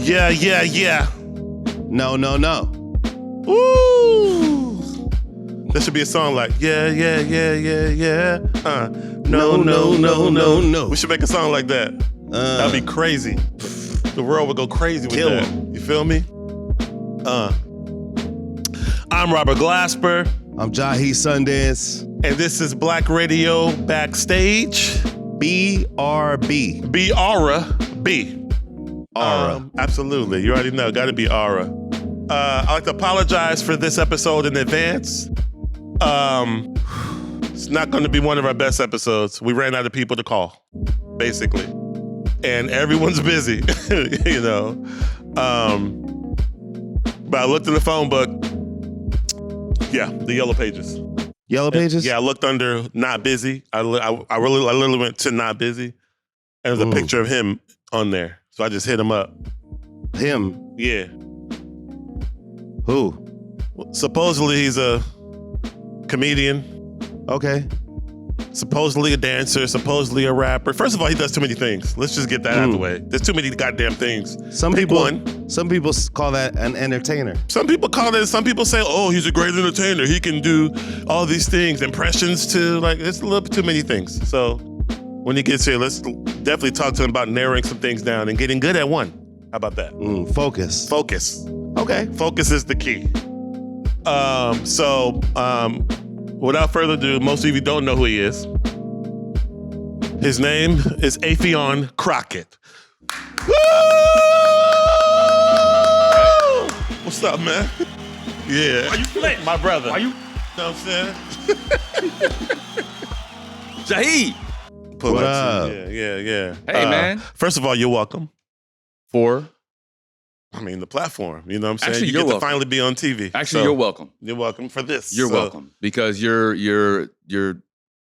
Yeah, yeah, yeah. No, no, no. Woo! That should be a song like, yeah, yeah, yeah, yeah, yeah. No, no, no, no, no. We should make a song like that. That'd be crazy. The world would go crazy with Kill that. him. You feel me? I'm Robert Glasper. I'm Jahi Sundance. And this is Black Radio Backstage. BRB. B-Aura-B. Aura. Absolutely. You already know. Gotta be Aura. I'd like to apologize for this episode in advance. It's not going to be one of our best episodes. We ran out of people to call, basically. And everyone's busy, you know. But I looked in the phone book. Yeah, the yellow pages. Yellow pages? Yeah, I looked under not busy. I literally went to not busy. And there's a picture of him on there. So I just hit him up. Him? Yeah. Who? Supposedly he's a comedian. Okay. Supposedly a dancer. Supposedly a rapper. First of all, he does too many things. Let's just get that out of the way. There's too many goddamn things. Some Pick people one. Some people call that an entertainer. Some people call it. Some people say, "Oh, he's a great entertainer. He can do all these things, impressions too." Like it's a little too many things. So when he gets here, let's definitely talk to him about narrowing some things down and getting good at one. How about that? Focus. Focus. Okay. Focus is the key. Without further ado, most of you don't know who he is. His name is Affion Crockett. Woo! What's up, man? Yeah. Why you flex? My brother. Why you? Know what I'm saying? Jahi. What up? Yeah. Hey, man. First of all, you're welcome. For? I mean, the platform. You know what I'm saying? Actually, you you're get welcome. to finally be on TV. Actually, So, you're welcome. You're welcome for this. You're So, welcome because you're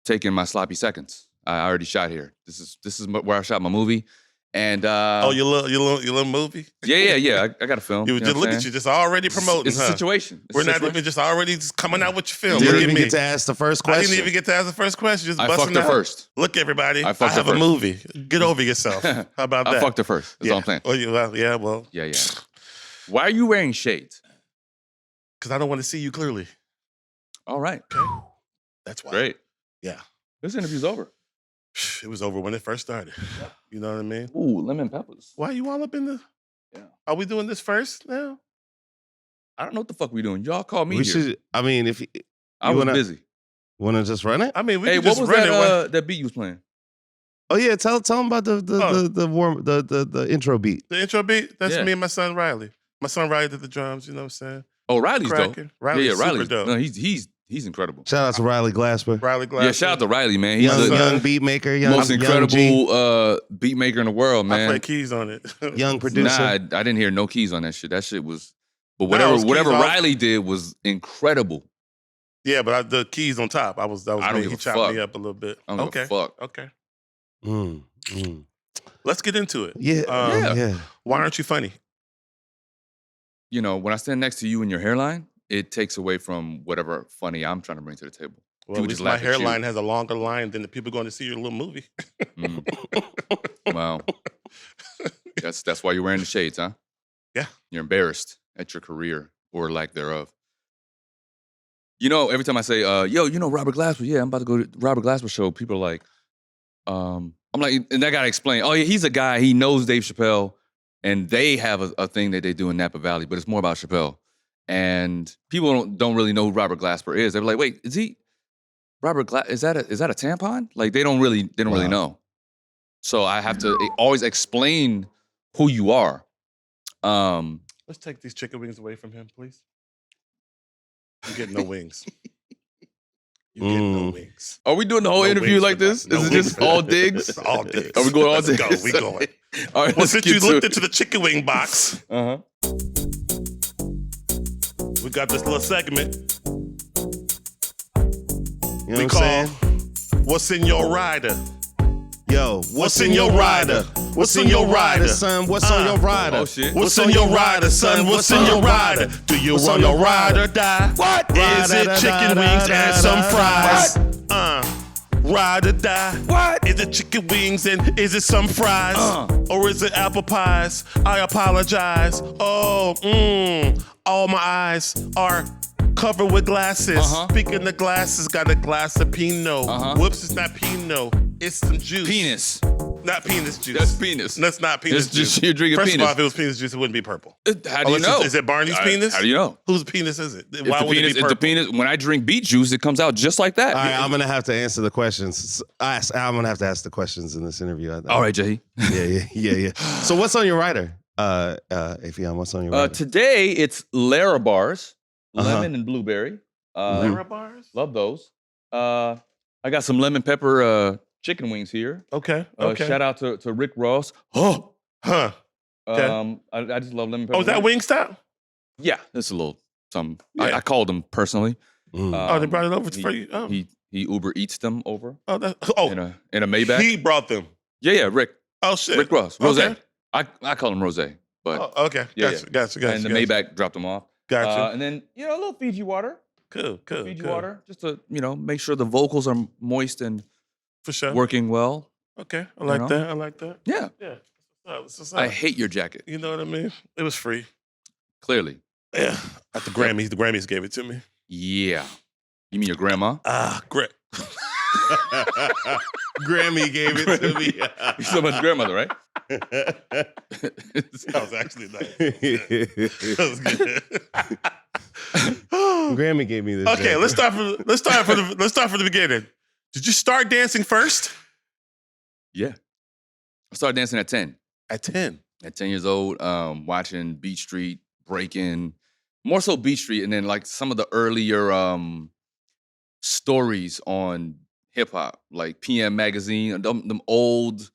taking my sloppy seconds. I already shot here. This is where I shot my movie, and your little movie? yeah. I got a film. You know just what look I'm at you, saying? just already promoting. It's a situation. It's We're a not situation. even just already just coming out with your film. Didn't Look at even me. get to ask the first I question. didn't even get to ask the first question. Just I busting fucked her out. first. Look, everybody. I I fucked her have a first. movie. Get over yourself. How about that? I fucked her first. That's all I'm saying. Well. Yeah. Why are you wearing shades? Because I don't want to see you clearly. All right. Okay. That's why. Great. Yeah. This interview's over. It was over when it first started. You know what I mean? Ooh, lemon peppers. Why are you all up in the... Yeah. Are we doing this first now? I don't know what the fuck we doing. Y'all call me We here. should. I mean, if you I was wanna- busy. want to just run it. I mean, we Hey, can what just was run that it. that beat you was playing? Oh yeah, tell them about the intro beat. The intro beat? That's Yeah. me and my son Riley. My son Riley did the drums, you know what I'm saying? Oh, Riley's Cracking. dope. Riley's super Riley's dope. No, he's incredible. Shout out to Riley Glasper, Riley Glasper. Yeah, shout out to Riley, man. He's young, the young beat maker, young, most young incredible G, beat maker in the world, I man. play keys on it. young producer. Nah, I didn't hear no keys on that shit. That shit was, but Nah, it was whatever keys off. Riley did was incredible. Yeah, but the keys on top. That was I don't me. give He a chopped fuck. me up a little bit. I don't give a fuck. Okay. Mm. Let's get into it. Yeah, yeah. Why aren't you funny? You know, when I stand next to you and your hairline, it takes away from whatever funny I'm trying to bring to the table. Well, People at just least my laugh at you. hairline has a longer line than the people going to see your little movie. Mm. Wow, that's why you're wearing the shades, huh? Yeah. You're embarrassed at your career or lack thereof. You know, every time I say, yo, you know Robert Glasper? Yeah, I'm about to go to Robert Glasper show. People are like, I'm like, and I gotta explain. Oh yeah, he's a guy. He knows Dave Chappelle, and they have a thing that they do in Napa Valley, but it's more about Chappelle. And people don't really know who Robert Glasper is. They're like, wait, is he Robert Glasper? Is that a tampon? Like they don't really know. So I have to always explain who you are. Let's take these chicken wings away from him, please. You get no wings. You get no wings. Are we doing the whole No interview wings like for this? that. No Is it wings just for all that. digs? All digs. Are we going all Let's digs? go. We going. All right, Well, let's since get you to looked it. into the chicken wing box, Uh-huh. we got this little segment You know we what call I'm saying? What's in Your Rider? Yo, What's in your rider? What's in your rider, son? What's on your rider? Oh, shit. What's in your rider, son? What's in your rider? Do you What's want on to your ride rider? or die? What? Is it chicken wings and some fries? Ride or die? What? Is it chicken wings and is it some fries? Or is it apple pies? I apologize. Oh, all my eyes are covered with glasses. Speaking of glasses, got a glass of Pinot. Whoops, it's not Pinot. It's some juice. Penis. Not penis juice. That's penis. That's not penis It's juice. just you're drinking First penis. of all, if it was penis juice, it wouldn't be purple. How do you know? Is it Barney's penis? How do you know? Whose penis is it? If Why the would penis, it be if purple? the penis, when I drink beet juice, it comes out just like that. All right, I'm gonna have to answer the questions. I'm gonna have to ask the questions in this interview. All right, Jay. Yeah. So what's on your rider, Affion? What's on your rider? Today it's Lara bars, lemon and blueberry. Lara bars? Love those. I got some lemon pepper chicken wings here. Okay. Shout out to Rick Ross. Huh. I just love lemon pepper. Oh, is that Wingstop? Yeah, it's a little something. Yeah. I called him personally. Oh, they brought it over for you. Oh, He Uber Eats them over in in a Maybach. He brought them. Yeah, Rick. Oh shit. Rick Ross. Rose. Okay. I call him Rose, but Okay. Yeah, Gotcha. and the Maybach dropped them off. Gotcha. And then a little Fiji water. Cool. Fiji water, just to make sure the vocals are moist and For sure. working well. Okay. I like that. Yeah. Yeah. What's up? I hate your jacket. You know what I mean? It was free. Clearly. Yeah. At the Grammys. The Grammys gave it to me. Yeah. You mean your grandma? Great. Grammy gave it to me. You're so much grandmother, right? That was actually nice. That was good. Grammy gave me this. Okay, jacket. let's start from the beginning. Did you start dancing first? Yeah. I started dancing at 10. At 10. At 10 years old, watching Beach Street, breaking, more so Beach Street, and then like some of the earlier stories on hip hop, like PM Magazine, them old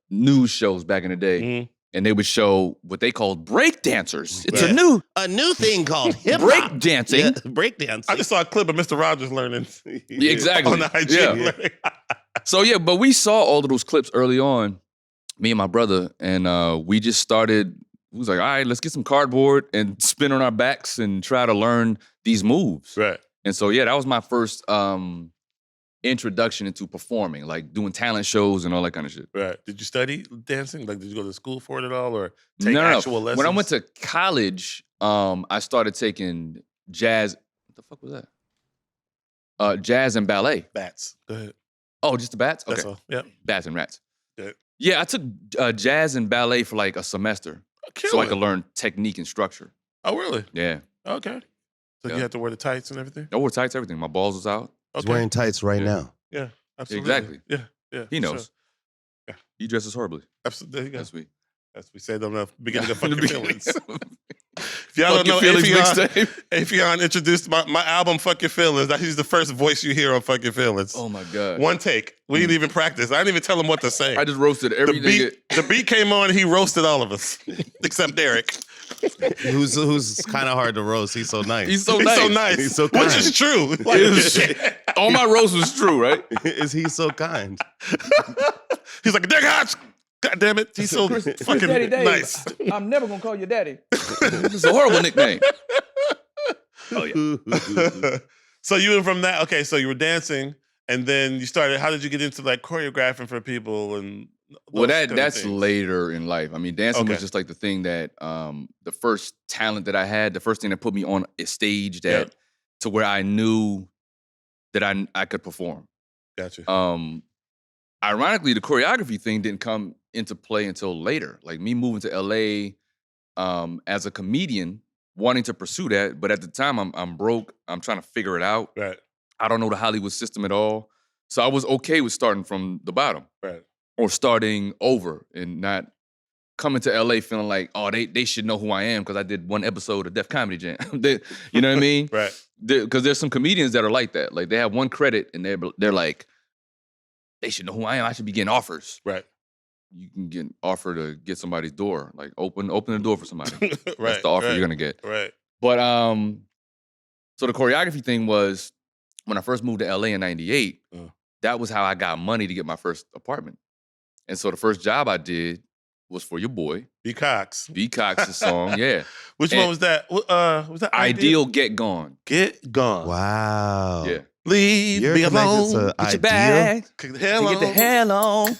news shows back in the day. Mm-hmm. And they would show what they called break dancers. It's Yeah. a new thing called hip break dancing. Yeah, break dancing. I just saw a clip of Mr. Rogers learning Yeah, exactly. on the IG. Yeah. So yeah, but we saw all of those clips early on, me and my brother, and we just started. We was like, all right, let's get some cardboard and spin on our backs and try to learn these moves. Right. And so yeah, that was my first introduction into performing, like doing talent shows and all that kind of shit. Right. Did you study dancing? Like, did you go to school for it at all, or take No. actual lessons? When I went to college, I started taking jazz. What the fuck was that? Jazz and ballet. Bats. Go ahead. Oh, just the bats? Okay. That's all. Yeah. Bats and rats. Good. Yeah, I took jazz and ballet for like a semester so I could learn technique and structure. Oh, really? Yeah. Okay. So Yeah. you had to wear the tights and everything? I wore tights, everything. My balls was out. He's wearing tights right Yeah. now. Yeah, absolutely. Exactly. Yeah. He for knows. sure. Yeah. He dresses horribly. Absolutely. There you go. That's me. As we said on the beginning of In the Fucking beginning. Feelings. If y'all Fuck don't Your know, Feelings Affion, mixtape. Affion introduced my album, Fuck Your Feelings. He's the first voice you hear on Fuck Your Feelings. Oh my God. One take. We didn't even practice. I didn't even tell him what to say. I just roasted every the beat came on, he roasted all of us, except Derek. Who's kind of hard to roast. He's so nice. He's so He's nice. so nice. He's so Which kind. is true. All my roast was true, right? Is he so kind? He's like, Derek Hodge. God damn it. He's so fucking Daddy Dave. nice. I'm never gonna call you daddy. It's a horrible nickname. Oh yeah. So you went from that, okay, so you were dancing, and then you started, how did you get into like choreographing for people and Well, those kind of that's things? later in life. I mean, dancing Okay. was just like the thing that the first talent that I had, the first thing that put me on a stage that Yeah. to where I knew that I could perform. Gotcha. Ironically, the choreography thing didn't come into play until later. Like me moving to LA as a comedian, wanting to pursue that, but at the time I'm broke. I'm trying to figure it out. Right. I don't know the Hollywood system at all, so I was okay with starting from the bottom. Right. Or starting over and not coming to LA feeling like, oh, they should know who I am because I did one episode of Def Comedy Jam. You know what I mean? Right. Because there's some comedians that are like that. Like they have one credit and they're like, they should know who I am. I should be getting offers. Right. You can get an offer to get somebody's door. Like open the door for somebody. Right. That's the offer right, you're gonna get. Right. But so the choreography thing was when I first moved to LA in '98. That was how I got money to get my first apartment. And so the first job I did was for your boy, B. Cox. B. Cox's song, yeah. Which And one was that? Was that Ideal Get Gone. Get Gone. Wow. Yeah. Leave You're me connected alone. to Get your ideal. bag. Get the hell Get the on. hell on.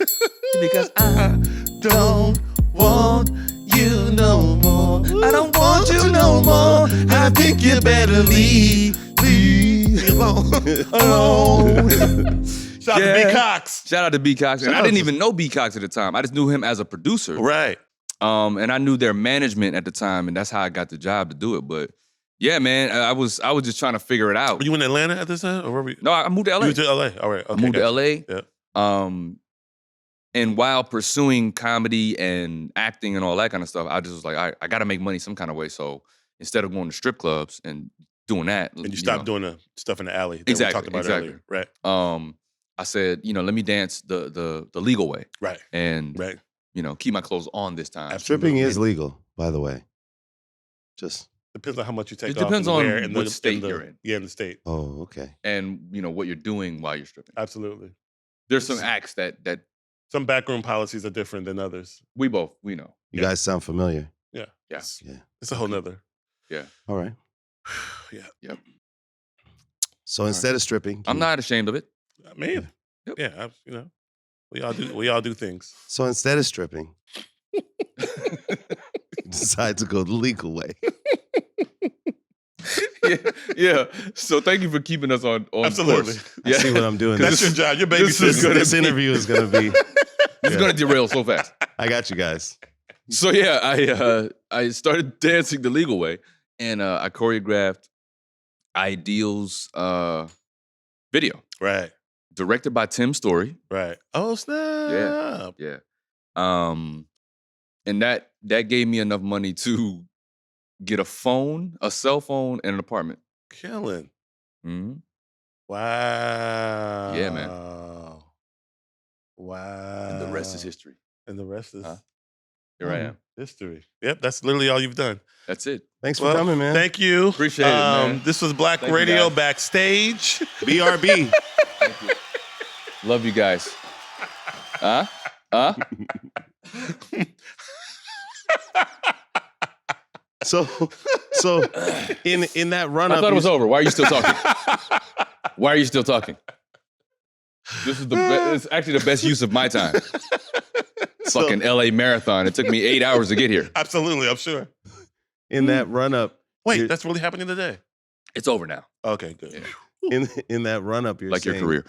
Because I Don't want you no more. I don't want you no more. I think you better leave me alone. Alone. Shout out to B. Cox. Shout out to B. Cox. And I Shout out didn't to- even know B. Cox at the time. I just knew him as a producer. Right. And I knew their management at the time, and that's how I got the job to do it. But yeah, man, I was just trying to figure it out. Were you in Atlanta at this time? Or were we? No, I moved to LA. You went to LA. All right. Okay, I moved to gotcha. LA. Yeah. And while pursuing comedy and acting and all that kind of stuff, I just was like, I got to make money some kind of way. So instead of going to strip clubs and doing that, And you stopped doing the stuff in the alley that Exactly, we talked about exactly. earlier. Right. I said, let me dance the legal way Right. and Right. keep my clothes on this time. Stripping is legal, by the way. Just Depends on how much you take It off. depends and on where in what the, state in the, you're in. Yeah, in the state. oh, okay. And what you're doing while you're stripping. Absolutely. There's some acts that Some backroom policies are different than others. we know. You Yeah. guys sound familiar. Yeah. Yeah. It's a whole nother. All right. Yeah. Yep. So instead of stripping, I'm not ashamed of it. I mean, Yep. yeah, we all do things. So instead of stripping, you decide to go the legal way. yeah. So thank you for keeping us on Absolutely. course. I see what I'm doing. That's your job. Your baby this is sister. gonna This be- interview is going to be. It's going to derail so fast. I got you guys. So yeah, I started dancing the legal way, and I choreographed Ideal's video, Right. directed by Tim Story. Right. Oh snap. Yeah. And that gave me enough money to get a phone, a cell phone, and an apartment. Killing. hmm Wow. Yeah, man. Wow. And the rest is history. And the rest is Here I am. history. Yep, that's literally all you've done. That's it. Thanks for Well, coming, man. Thank you. Appreciate it, man. This was Black Thank you, Radio guys. Backstage. BRB. Thank you. Love you guys. Huh? So in that run I up, thought it was over. Why are you still talking? Why are you still talking? This is it's actually the best use of my time. Fucking LA marathon. It took me 8 hours to get here. Absolutely, I'm sure. in that run up, Wait, that's really happening today? It's over now. Okay, good. in that run up, you're Like your saying, career.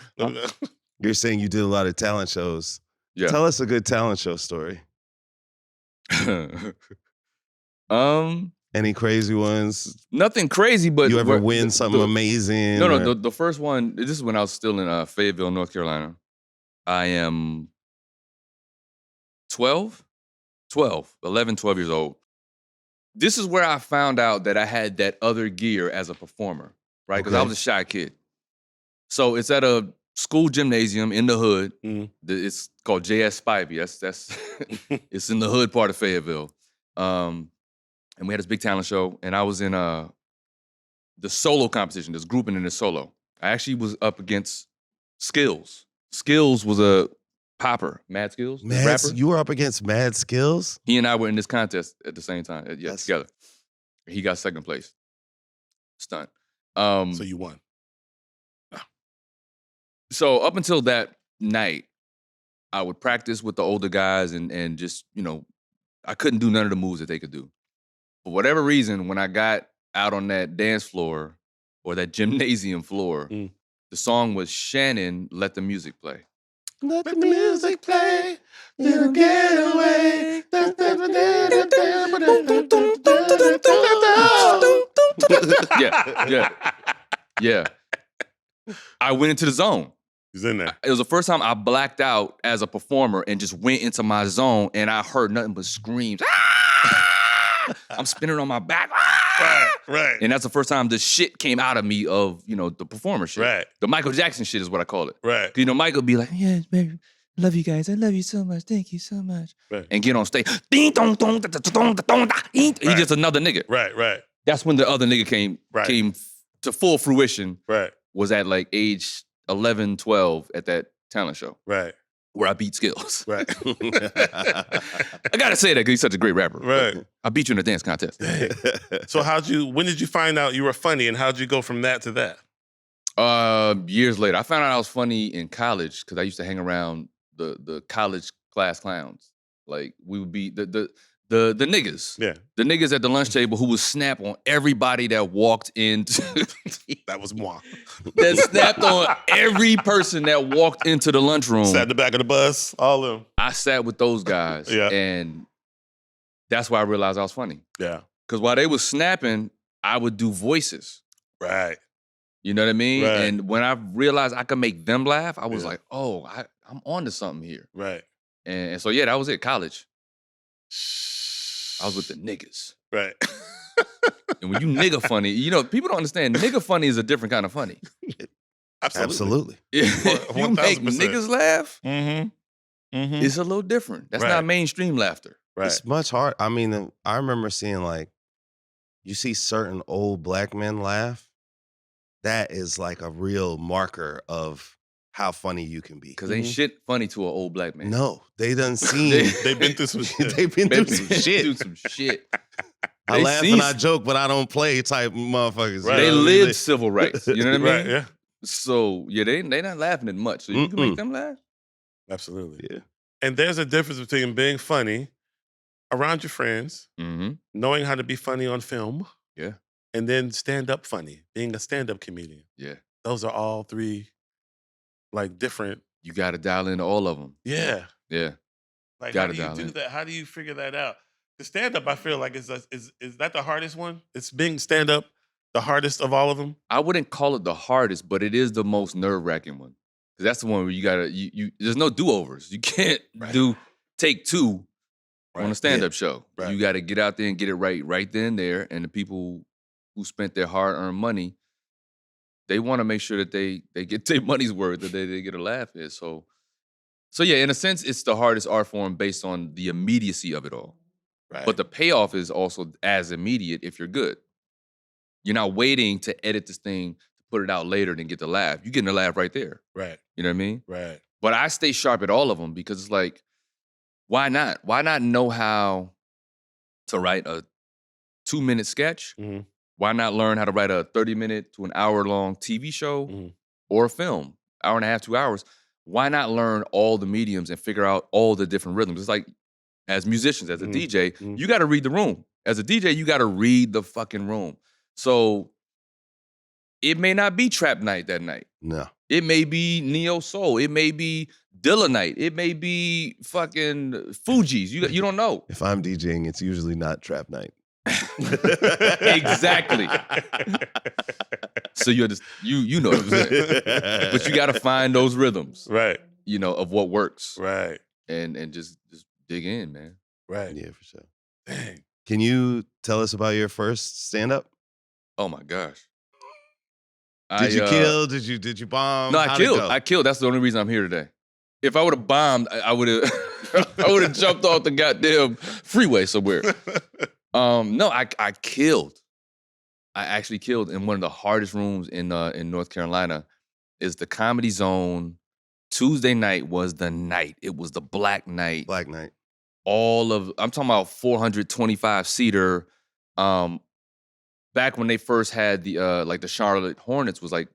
You're saying you did a lot of talent shows. Yeah. Tell us a good talent show story. Any crazy ones? Nothing crazy, but You ever where- win something amazing? No, or- the first one, this is when I was still in Fayetteville, North Carolina. I am 11, 12 years old. This is where I found out that I had that other gear as a performer, right? Because I Okay. was a shy kid. So it's at a school gymnasium in the hood. Mhm. It's called JS Spivey. That's it's in the hood part of Fayetteville. And we had this big talent show, and I was in the solo competition, this grouping in the solo. I actually was up against Skills. Skills was a popper, Mad Skills, the Mad, rapper. you were up against Mad Skills? He and I were in this contest at the same time, That's- together. He got second place. Stunt. So you won. So up until that night, I would practice with the older guys and just, I couldn't do none of the moves that they could do. For whatever reason, when I got out on that dance floor or that gymnasium floor, Mm. the song was Shannon, Let the Music Play. Let the music play, little getaway. Yeah. I went into the zone. He's in there. It was the first time I blacked out as a performer and just went into my zone, and I heard nothing but screams. Ah! I'm spinning on my back. Ah! Right. And that's the first time the shit came out of me of, the performer shit. Right. The Michael Jackson shit is what I call it. Right. Michael be like, yeah, baby, love you guys. I love you so much. Thank you so much. Right. And get on stage. Ding, dong, dong, da, da, dong, da, dong, da, ding. He Right. just another nigga. Right. That's when the other nigga came to full fruition, Right. was at like age 11, 12 at that talent show Right. where I beat Skills. Right. I gotta say that because he's such a great rapper. Right. I beat you in a dance contest. So when did you find out you were funny and how'd you go from that to that? Years later. I found out I was funny in college because I used to hang around the college class clowns. Like we would be the niggas. Yeah. The niggas at the lunch table who would snap on everybody that walked into That was moi. that snapped on every person that walked into the lunchroom. Sat in the back of the bus, all of them. I sat with those guys. Yeah. And that's why I realized I was funny. Yeah. Because while they was snapping, I would do voices. Right. You know what I mean? Right. And when I realized I could make them laugh, I was Yeah. like, oh, I'm on to something here. Right. And so, yeah, that was it, college. I was with the niggas. Right. And when you nigga funny, people don't understand, nigga funny is a different kind of funny. Absolutely. You 1000%. make niggas laugh, Mm-hmm. Mm-hmm. it's a little different. That's Right. not mainstream laughter. Right. It's much hard. I mean, I remember seeing you see certain old black men laugh. That is like a real marker of how funny you can be. Because ain't shit funny to an old black man. No, they done seen. They've been through some shit. They've been through some shit. Do some shit. I They laugh seen and I joke, but I don't play type motherfuckers. Right. They You know what I mean? lived civil rights. You know what I mean? Right. Yeah. So, yeah, they not laughing at much. So you can make them laugh. Absolutely. Yeah. And there's a difference between being funny around your friends, Mm-hmm. knowing how to be funny on film, Yeah. and then stand-up funny, being a stand-up comedian. Yeah. Those are all three, different. You got to dial into all of them. Yeah. Yeah. How Gotta do you dial do in. that? How do you figure that out? The stand-up, I feel like, is that the hardest one? It's being stand-up the hardest of all of them? I wouldn't call it the hardest, but it is the most nerve-wracking one. Because that's the one where you got to, there's no do-overs. You can't Right. do take two on a Right. stand-up show. Right. You got to get out there and get it right then and there. And the people who spent their hard-earned money, they want to make sure that they get their money's worth, that they get a laugh at. So yeah, in a sense, it's the hardest art form based on the immediacy of it all. Right. But the payoff is also as immediate if you're good. You're not waiting to edit this thing to put it out later and get the laugh. You're getting the laugh right there. Right. You know what I mean? Right. But I stay sharp at all of them because it's like, why not? Why not know how to write a 2-minute sketch? Mhm. Why not learn how to write a 30-minute to an hour-long TV show Mhm. or a film, hour and a half, 2 hours? Why not learn all the mediums and figure out all the different rhythms? It's like, as musicians, as a Mhm. DJ, Mhm. you got to read the room. As a DJ, you got to read the fucking room. So it may not be trap night that night. No. It may be neo soul. It may be Dilla night. It may be fucking Fuji's. You don't know. If I'm DJing, it's usually not trap night. Exactly. So you know what I'm saying. But you got to find those rhythms, Right. of what works, Right. and just dig in, man. Right. Yeah, for sure. Dang. Can you tell us about your first stand-up? Oh my gosh. Did you kill? Did you bomb? No, I How'd it killed. go? I killed. That's the only reason I'm here today. If I would have bombed, I would have I would have jumped off the goddamn freeway somewhere. No, I killed. I actually killed in one of the hardest rooms in North Carolina. Is the Comedy Zone. Tuesday night was the night. It was the Black Night. Black Night. I'm talking about 425 seater. Back when they first had the Charlotte Hornets was like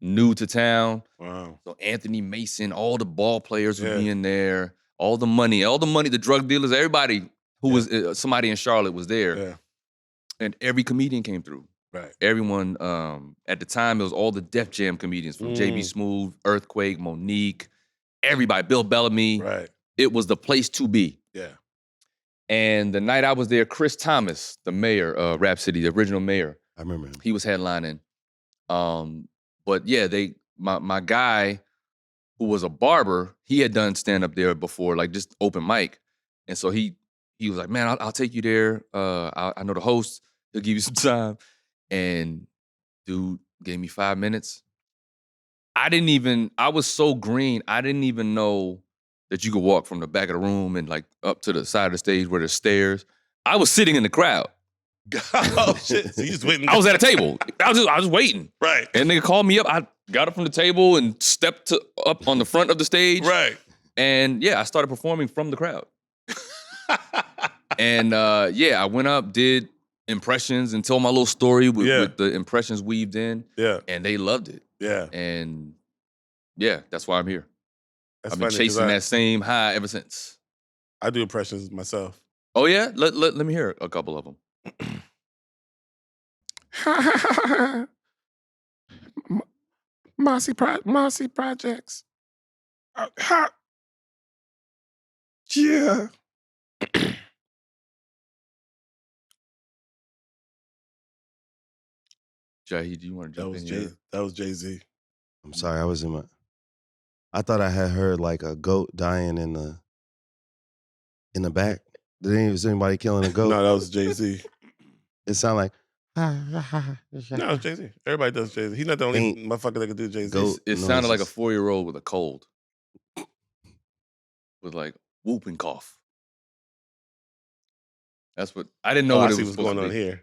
new to town. Wow. So Anthony Mason, all the ball players would be Yeah. in there. All the money, the drug dealers, everybody who was somebody in Charlotte was there. Yeah. And every comedian came through. Right. Everyone, at the time, it was all the Def Jam comedians from JB Smooth, Earthquake, Monique, everybody, Bill Bellamy. Right. It was the place to be. Yeah. And the night I was there, Chris Thomas, the mayor of Rap City, the original mayor, I remember him. he was headlining. But yeah, my guy who was a barber, he had done stand up there before, like just open mic. And so he was like, man, I'll take you there. I know the host. He'll give you some time. And dude gave me 5 minutes. I was so green, I didn't even know that you could walk from the back of the room and like up to the side of the stage where there's stairs. I was sitting in the crowd. Oh shit! So you just waiting. I was at a table. I was waiting. Right. And nigga called me up. I got up from the table and stepped up on the front of the stage. Right. And yeah, I started performing from the crowd. And I went up, did impressions, and told my little story with the impressions weaved in. Yeah. And they loved it. Yeah. And yeah, that's why I'm here. That's I've been funny 'cause chasing that same high ever since. I do impressions myself. Oh yeah? Let me hear a couple of them. Mossy Projects. Yeah. Jahi, do you want to jump in here? That was Jay-Z. I'm sorry, I was in my. I thought I had heard like a goat dying in the back. Was anybody killing a goat? No, that was Jay-Z. It sounded like. No, it's Jay-Z. Everybody does Jay-Z. He's not the only motherfucker that can do Jay-Z. Goat. It sounded like a noises. 4-year-old with a cold. With like whooping cough. That's what I didn't know what I it see was what's supposed going to on be. here.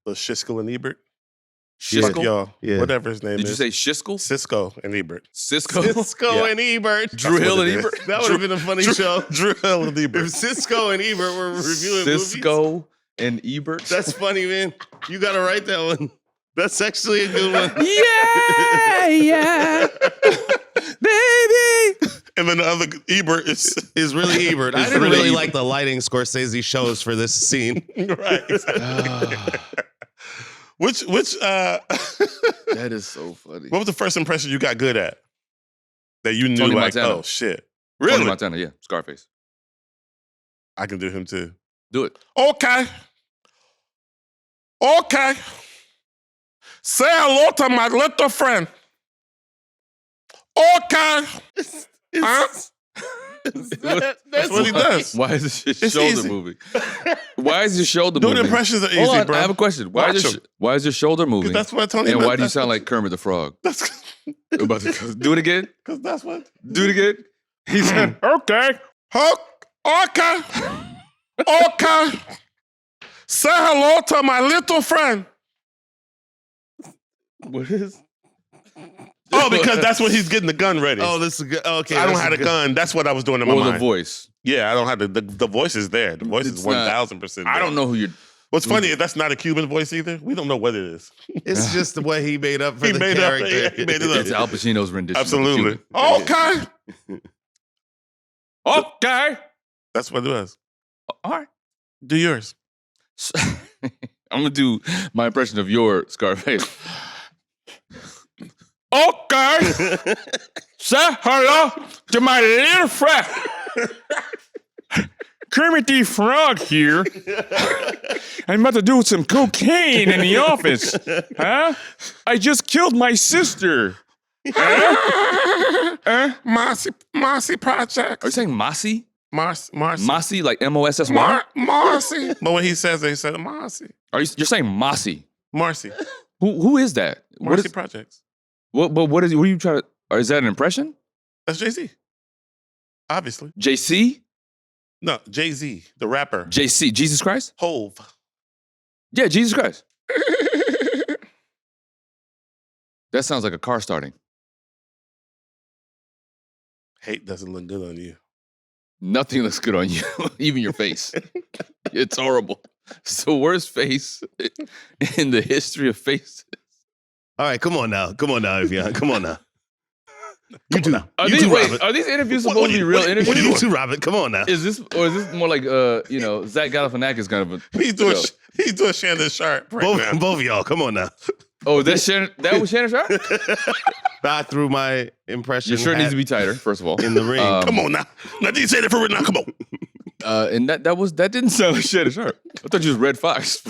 The Siskel and Ebert. Shiskel? Fuck y'all. Yeah. Whatever his name Did you is. say Shiskel? Cisco and Ebert. Cisco? Cisco Yeah. and Ebert. Drew Hill and That's what it Ebert? is. That would have been a funny show. Drew Hill and Ebert. If Cisco and Ebert were reviewing movies. Cisco and Ebert? That's funny, man. You got to write that one. That's actually a good one. yeah, baby. And then the other Ebert is Is really Ebert. I It's didn't really really Ebert. like the lighting Scorsese shows for this scene. right. Exactly. Which That is so funny. what was the first impression you got good at? That you knew Tony like, Montana. oh shit. Tony Really? Montana, yeah. Scarface. I can do him too. Do it. Okay. Say hello to my little friend. Okay. Huh? That's what he does. Why is this his It's shoulder easy. moving? Why is your shoulder Doing moving? impressions are easy, Hold on, bro. I have a question. Why Watch is 'em. your shoulder moving? That's what Tony And meant. why do you That's sound what- like Kermit the Frog? That's Do it again. because that's what. Do it again. He said, Okay. Okay. Okay. Say hello to my little friend. "What is?" Oh, because that's when he's getting the gun ready. Oh, this is good. Okay. I don't this have is a good. gun. That's what I was doing in my Or mind. the voice. Yeah, I don't have the voice is there. The voice It's is not- 1000%. I don't know who you're. What's funny is that's not a Cuban voice either. We don't know what it is. It's just the way he made up for He the made up- character. yeah, he made it up. It's Al Pacino's rendition. of the Absolutely. Cuban. Okay. Okay. That's what it was. All right. Do yours. I'm gonna do my impression of your Scarface. Okay. Say hello to my little friend. Kermit the Frog here. I'm about to do some cocaine in the office. Huh? I just killed my sister. Huh? Marcy Project. Are you saying Mossy? Marcy. Mossy, like M-O-S-S-Y? Marcy. But when he says it, he said Marcy. You're saying Mossy? Marcy. Who is that? What Marcy is? Projects. What are you trying to? Or is that an impression? That's Jay-Z. Obviously. JC? No, Jay-Z, the rapper. JC? Jesus Christ? Hove. Yeah, Jesus Christ. That sounds like a car starting. Hate doesn't look good on you. Nothing looks good on you, even your face. It's horrible. It's the worst face in the history of faces. All right, come on now, Affion. Come on now. You too. Are You these, too, wait, Robert. are these interviews supposed to be real interviews? You too, Robert. Come on now. Is this more like Zach Galifianakis kind of a? He's doing show? Shannon Sharp right now. Both of y'all, come on now. Oh, that was Shannon Sharp? I threw my impression. Your shirt hat needs to be tighter, first of all. in the ring. Come on now. Now, did you say that for real now? Come on. And that didn't sound like Shannon Sharp. I thought you was Red Fox.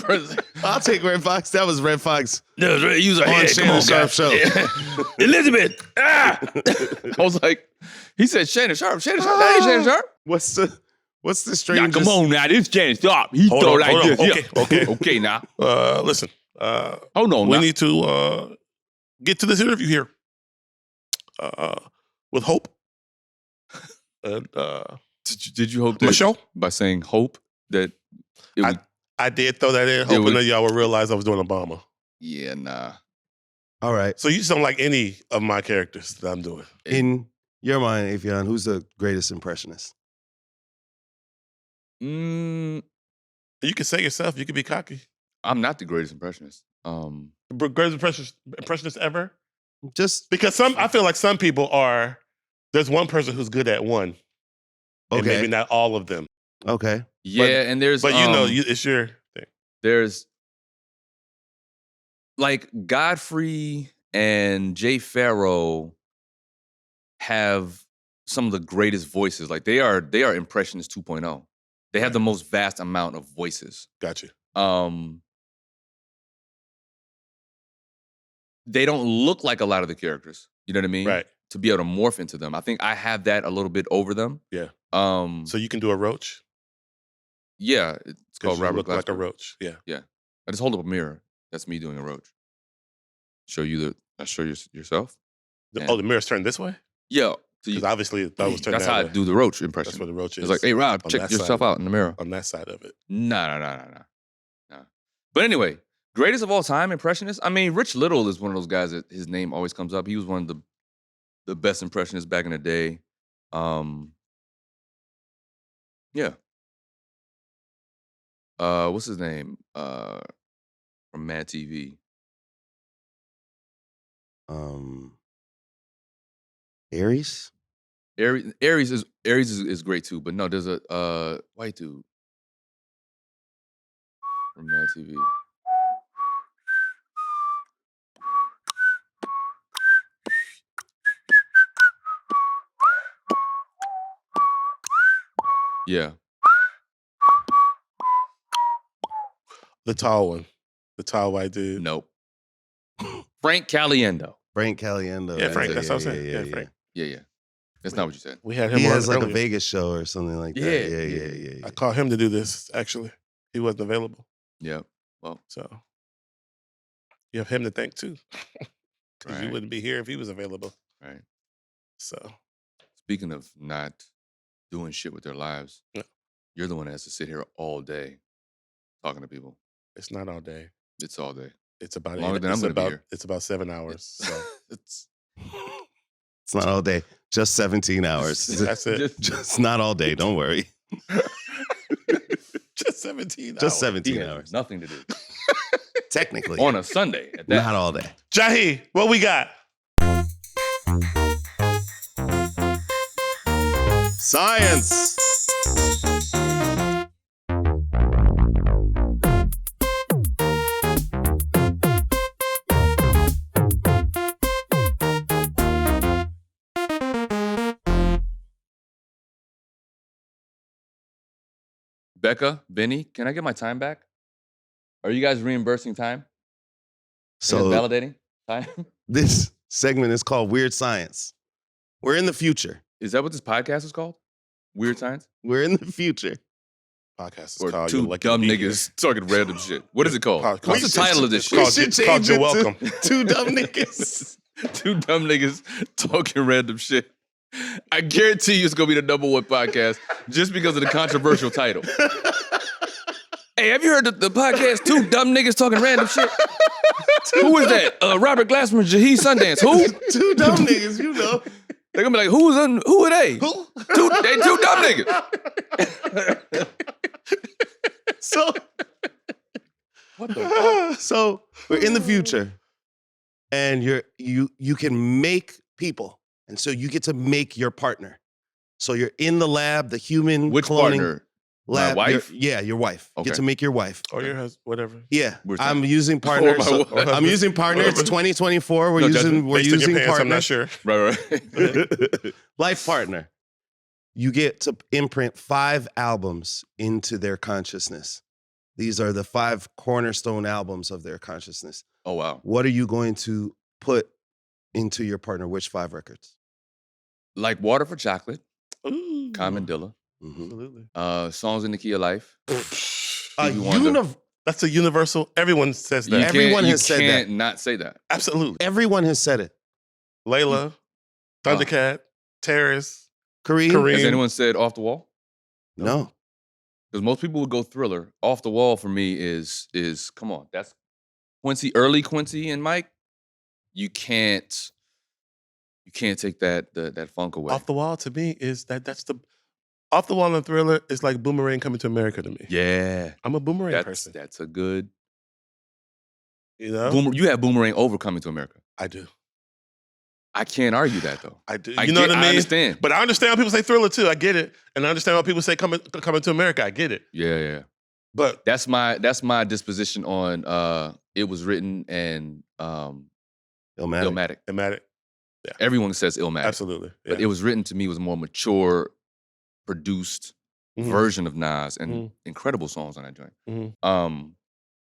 I'll take Red Fox. That was Red Fox No, it's Red. Use a on head. Come Shannon on, Sharp guys. show. Yeah. Elizabeth. Ah! I was like, he said Shannon Sharp. Shannon Sharp. That ain't Shannon Sharp. What's the Now, strangest? come on now. This Shannon Sharp. He Hold throw on, like hold on. this. Okay. Okay now. Listen. Hold on We now. need to get to this interview here. With Hope. And Did you hope that Michelle? by saying hope that it would, I did throw that in, hoping that y'all would realize I was doing Obama. yeah, nah. All right. So you just don't like any of my characters that I'm doing. In your mind, Affion, who's the greatest impressionist? Mm, You can say yourself. You can be cocky. I'm not the greatest impressionist. Greatest impressionist ever? Just Because I feel like some people are. There's one person who's good at one, and okay. maybe not all of them. Okay. Yeah, and there's But it's your thing. there's like Godfrey and Jay Farrow have some of the greatest voices. Like they are impressionists 2.0. They have the most vast amount of voices. Gotcha. They don't look like a lot of the characters. You know what I mean? Right. To be able to morph into them. I think I have that a little bit over them. Yeah. So you can do a roach? Yeah. It's called Robert look like a Glasper. roach. Yeah. Yeah. I just hold up a mirror. That's me doing a roach. Show you yourself. The mirror's turned this way? Yeah. Because obviously that was turned that's that how way. I do the roach impression. That's what the roach is. It's like, hey, Rob, on check that yourself side out in the mirror. On that side of it. No. But anyway, greatest of all time impressionist. I mean, Rich Little is one of those guys that his name always comes up. He was one of the best impressionists back in the day. Yeah. What's his name? From Mad TV. Aries? Aries is great too, but no, there's a white dude from Mad TV. Yeah. The tall one. The tall white dude. Nope. Frank Caliendo. Frank Caliendo. Yeah, Frank. That's what I'm saying. Yeah, Frank. Yeah. That's not what you said. We had him He on has like earlier. a Vegas show or something like that. Yeah. I called him to do this, actually. He wasn't available. Yeah. Well, so you have him to thank too. Because you Right. wouldn't be here if he was available. right. So Speaking of not doing shit with their lives, Yeah. you're the one that has to sit here all day talking to people. it's not all day. It's all day. It's about Longer than I'm gonna be here. It's about 7 hours. So It's It's not all day, just 17 hours. that's it. Just not all day, don't worry. Just 17 hours. Just 17 he has hours. nothing to do Technically. on a Sunday. At that. Not all day. Jahi, what we got? Science. Becca, Benny, can I get my time back? Are you guys reimbursing time? So validating time? this segment is called Weird Science. We're in the future. Is that what this podcast is called? Weird Science? We're in the future. Podcast is Or called two You're Lucky to dumb Be niggas talking random shit. What is it called? Called- What's the called- title of this called- shit? should called change You're it to Welcome. Two dumb niggas. Two dumb niggas talking random shit. I guarantee you it's gonna be the #1 podcast just because of the controversial title. Hey, have you heard the podcast Two Dumb Niggas Talking Random Shit? Who is that? Robert Glasper and Jahi Sundance. Who? Two dumb niggas, you know. They're gonna be like, who are they? Who? They two dumb niggas. So, What the fuck? so we're in the future, and you can make people, and so you get to make your partner. So you're in the lab, the human Which cloning partner? lab. My wife? Your wife. Okay. Get to make your wife. Or your husband, whatever. Yeah, We're I'm talking- using partner. Or my so- wife. I'm using partner. It's 2024. We're No using judgment. we're Based on your using pants, partner. I'm not sure. Right. Life partner. You get to imprint 5 albums into their consciousness. These are the 5 cornerstone albums of their consciousness. Oh wow. What are you going to put into your partner? Which 5 records? Like Water for Chocolate, Ooh. Common Dilla. Mm-hmm. Absolutely. Songs in the Key of Life. Stevie That's a universal. Everyone says that. Everyone has said You that. can't not say that. Absolutely. Everyone has said it. Layla, Thundercat, Terrace, Kareem? Kareem. Has anyone said Off the Wall? No. Because most people would go Thriller. Off the Wall for me is come on. That's Quincy, early Quincy and Mike. You can't take that funk away. Off the Wall to me is that's the Off the Wall and Thriller is like Boomerang Coming to America to me. Yeah. I'm a Boomerang person. That's a good You know, you have Boomerang over Coming to America. I do. I can't argue that though. I do. You know what I mean? I understand. But I understand why people say Thriller too. I get it. And I understand why people say Coming to America. I get it. Yeah. But that's my disposition on It Was Written and Illmatic. Illmatic. Yeah. Everyone says Illmatic. Absolutely. Yeah. But It Was Written to me was a more mature, produced version of Nas and incredible songs on that joint.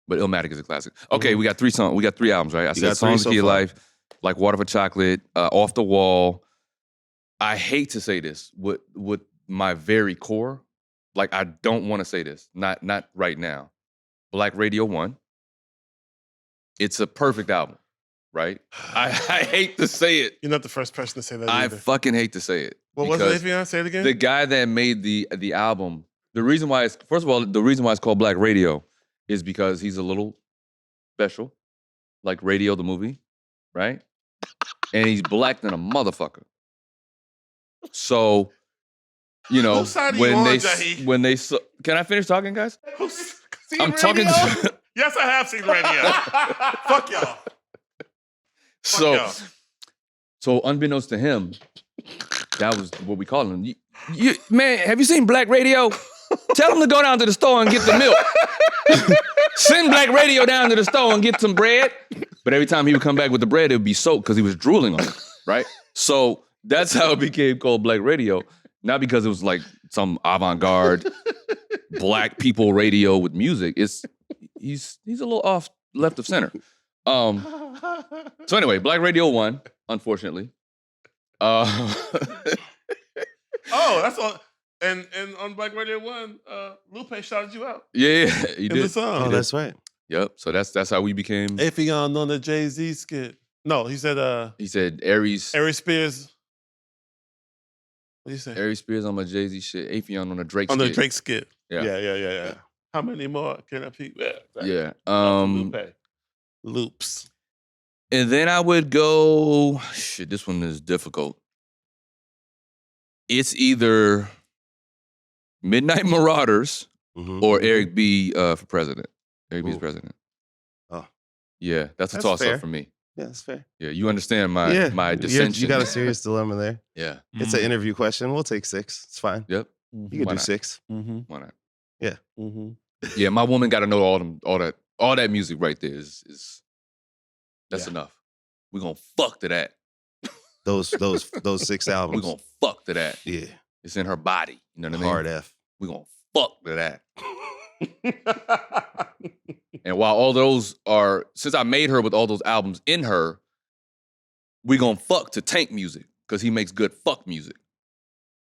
But Illmatic is a classic. Okay, we got 3 songs. We got 3 albums, right? I said Songs of Key Life, Like Water for Chocolate, Off the Wall. I hate to say this with my very core. Like, I don't want to say this. Not right now. Black Radio 1. It's a perfect album, right? I hate to say it. You're not the first person to say that I either. fucking hate to say it. What was it, Affion? Say it again? The guy that made the album, the reason why it's called Black Radio is because he's a little special, like Radio the movie, right? And he's black than a motherfucker. So, you know, Whose side are you on, Jahi? Can I finish talking, guys? I'm Radio? talking to Yes, I have seen radio. Fuck y'all. So unbeknownst to him, that was what we call him. You, man, have you seen Black Radio? Tell him to go down to the store and get the milk. Send Black Radio down to the store and get some bread. But every time he would come back with the bread, it would be soaked because he was drooling on it, right? So that's how it became called Black Radio. Not because it was like some avant-garde black people radio with music. He's a little off left of center. So anyway, Black Radio 1, unfortunately. Oh, that's all. And on Black Radio 1, Lupe shouted you out. Yeah, he did. In the song. Oh, that's right. Yep. So that's how we became. Affion on the Jay-Z skit. No, he said Aries Spears. What do you say? Aries Spears on my Jay-Z shit. Affion on the Drake on skit. the Drake skit. Yeah. Yeah. How many more can I peek? Yeah. Lupe. Loops. And then I would go, shit, this one is difficult. It's either Midnight Marauders or Eric B for president. Eric B's president. Oh. Yeah, that's a That's toss-up fair. for me. Yeah, that's fair. Yeah, you understand my dissension. You got a serious dilemma there. Yeah. It's an interview question. We'll take 6. It's fine. Yep. You can Why do not? 6. Why not? Yeah. Yeah, my woman got to know all that music right there that's enough. We're gonna fuck to that. Those 6 albums. We're gonna fuck to that. Yeah. It's in her body. You know what I mean? Hard F. We're gonna fuck to that. And while all those are, since I made her with all those albums in her, we gonna fuck to Tank music because he makes good fuck music.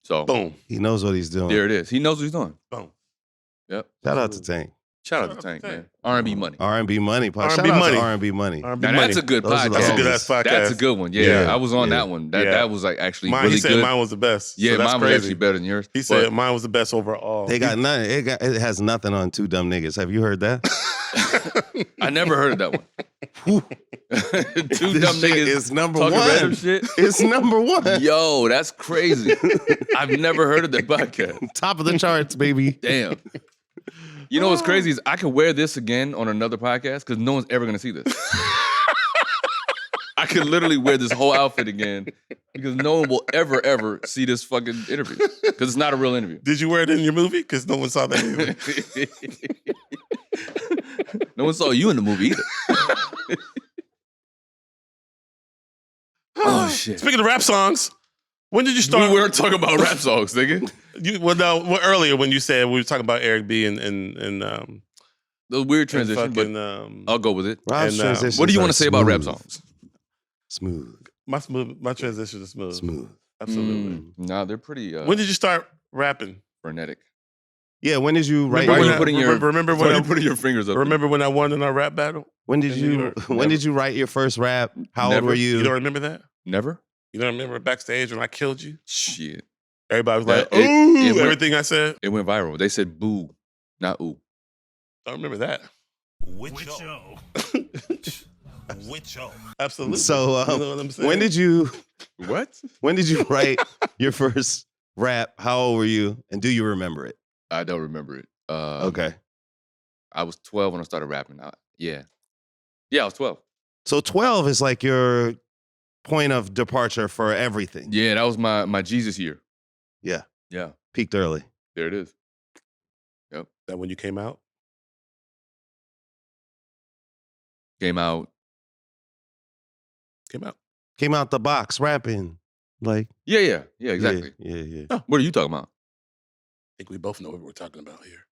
So Boom. He knows what he's doing. there it is. He knows what he's doing. Boom. Yep. Shout out to Tank. Shout out to Tank, man. R&B money. R&B Money. R&B Shout out money. to R&B Money. R&B Now money. that's a good Those are podcast. the That's a good ass podcast. That's a good one. Yeah, Yeah, I was on yeah. that one. That Yeah. that was like actually Mine, really he said good. mine was the best. Yeah, so that's mine was crazy. actually better than yours. He said But mine was the best overall. They got nothing. It has nothing on Two Dumb Niggas. Have you heard that? I never heard of that one. Two This dumb shit niggas is number talking one. random shit. It's number 1. Yo, that's crazy. I've never heard of that podcast. Top of the charts, baby. Damn. You know what's crazy is I could wear this again on another podcast because no one's ever gonna see this. I could literally wear this whole outfit again because no one will ever see this fucking interview because it's not a real interview. Did you wear it in your movie? Because no one saw that either. No one saw you in the movie either. Oh shit. Speaking of rap songs, when did you start? We weren't talking about rap songs, nigga. Earlier when you said we were talking about Eric B and The weird transition, fucking, but I'll go with it. Rob's And, transitions What do you are want to say about rap smooth. songs? Smooth. my transition is smooth. Smooth. Absolutely. Nah, they're pretty When did you start rapping? frenetic. Yeah, when did you write Why are your you putting your remember why are you when putting your fingers up? remember when I won in our rap battle? when did in New you York? when Never. did you write your first rap? How old Never. were You you? don't remember that? Never? You don't remember backstage when I killed you? Shit. Everybody was That- like, it- ooh, it went- everything I said. It went viral. They said boo, not ooh. I don't remember that. Which show? Absolutely. So you know what I'm saying? when did you What? write your first rap? How old were you? And do you remember it? I don't remember it. Okay. I was 12 when I started rapping. Yeah, I was 12. So 12 is like your point of departure for everything. Yeah, that was my Jesus year. Yeah. Yeah. Peaked early. There it is. That when you came out? Came out. Came out the box rapping. Like. Yeah, exactly. Yeah. Oh, what are you talking about? I think we both know what we're talking about here.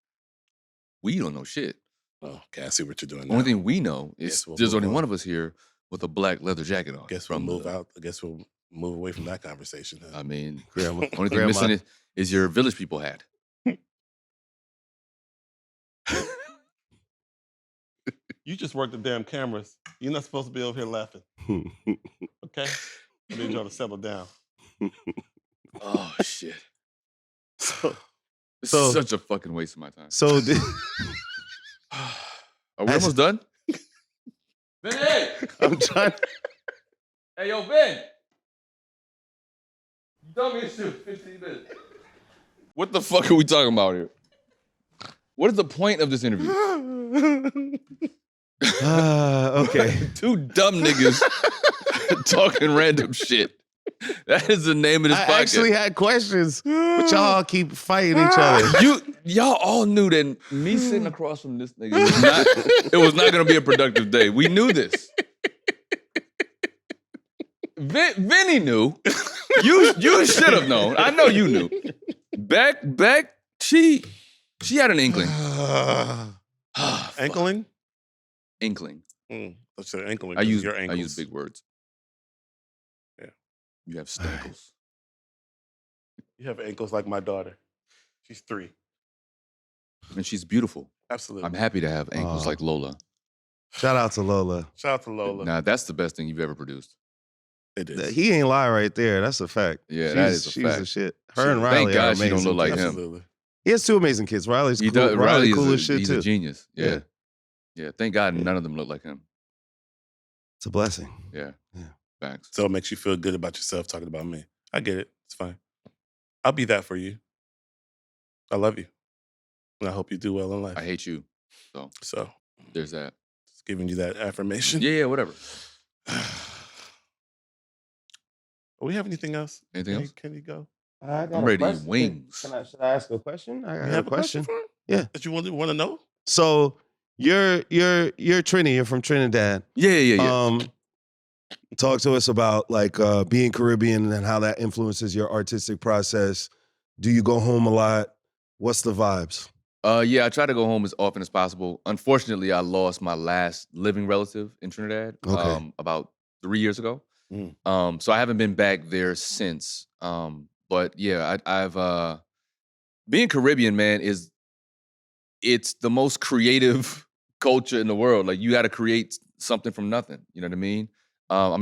We don't know shit. Oh, okay, I see what you're doing The now. only thing we know is there's only on. one of us here with a black leather jacket on. Guess we'll move out. I guess we'll move away from that conversation. Huh? I mean, Grandma. only thing missing is your Village People hat. You just work the damn cameras. You're not supposed to be over here laughing. Okay? I need y'all to settle down. Oh, shit. So This is such a fucking waste of my time. So Are we almost done? Ben, hey! I'm trying. Hey, yo, Ben! You told me to shoot 15 minutes. What the fuck are we talking about here? What is the point of this interview? Okay. Two dumb niggas talking random shit. That is the name of this podcast. I actually had questions, but y'all keep fighting each other. Y'all all knew that me sitting across from this nigga was not going to be a productive day. We knew this. Vinny knew. You should have known. I know you knew. Beck, she had an inkling. Ankling? Inkling. Let's say ankling. I use your ankles. I use big words. Yeah. You have stankles. You have ankles like my daughter. She's 3. And she's beautiful. Absolutely. I'm happy to have ankles like Lola. Shout out to Lola. Shout out to Lola. Now, that's the best thing you've ever produced. It is. He ain't lie right there. That's a fact. Yeah, that is a she's fact. the shit. Her and Riley Thank are God she amazing. don't look like him. Absolutely. He has 2 amazing kids. Riley's He cool. does. Riley Riley cool as is shit he's too. a genius. Yeah. Thank God none of them look like him. It's a blessing. Yeah. Facts. So it makes you feel good about yourself talking about me. I get it. It's fine. I'll be that for you. I love you. And I hope you do well in life. I hate you. So There's that. just giving you that affirmation. Yeah, whatever. Do we have anything else? Anything else? Can you go? I'm ready to eat wings. Should I ask a question? I You got have a question. for him? Yeah. That you want to know? So you're Trini. You're from Trinidad. Yeah. Talk to us about like being Caribbean and how that influences your artistic process. Do you go home a lot? What's the vibes? Yeah, I try to go home as often as possible. Unfortunately, I lost my last living relative in Trinidad about 3 years ago. So I haven't been back there since. But yeah, I've being Caribbean, man, it's the most creative culture in the world. Like you got to create something from nothing. You know what I mean?